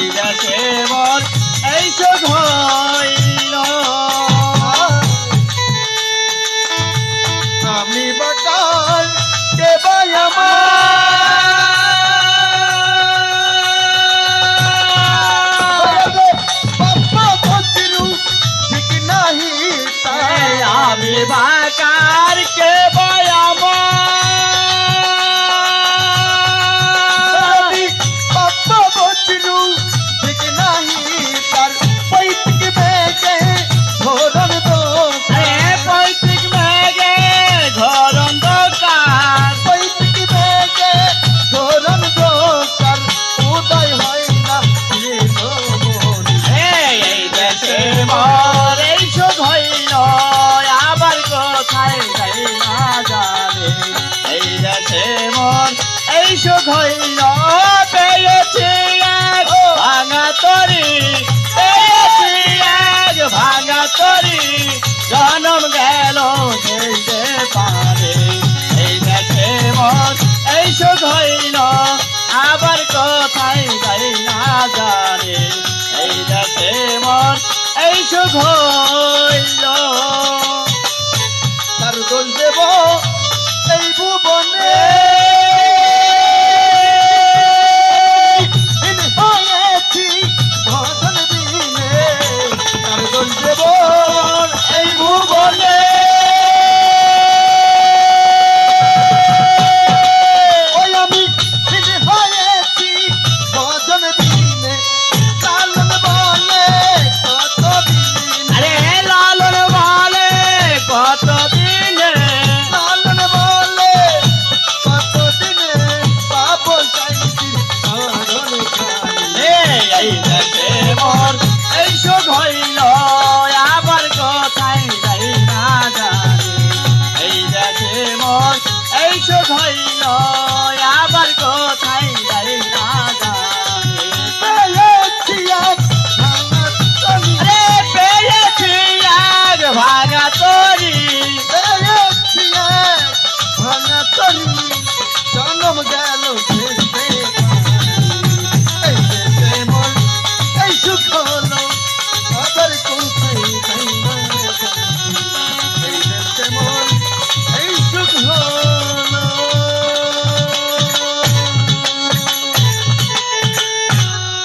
এই দেশে মোর এই সুখ হইল আমি বাকার কে ভাই আমার বাপ্পা ভদ্রু ঠিক নাহি তাই আমি বাকার কে ভাই আমার বাপ্পা ভদ্রু ঠিক নাহি তার পৈতৃক বেগে ধরন দোষ পৈতৃক মেঘে ঘরন দোকান পৈতৃক বেগে ধরন দোষ উদয় হয় না এই দেশে মোর এই সুখ হইল আবার কোথায় যাই না জানে এই দেশে মোর এই সুখ হইল পেয়েছি এক ভাঙা তরি পেয়েছি এক ভাঙা তরি জনম গেল যেতে পারে এই দেশে মোর এই সুখ হইল আবার কোথায় যাই না জানে এই দেশে মোর এই সুখ হইল তার দোষ দেব এই ভুবনে হয়েছি ভজন দিনে তার দোষ দেব এই ভুবনে ওই আমি হয়েছি ভজন দিনে লালন বলে কত দিন আরে লালন বলে কত দিনে লালন বলে কত দিনে পাপ শান্তি সাধন খালি এই দেশে মোর এই সুখ হইল আবার কোথায় যাই না জানি এই দেশে মোর এই সুখ হইল আবার কোথায় যাই না জানি পেয়েছি এক ভাঙা তরি আরে পেয়েছি আগ ভাঙা তরি পেয়েছি এক ভাঙা তরি জন্ম গেল ভেসে এই দেশে মন এই সুখ হলো আবার কোথায়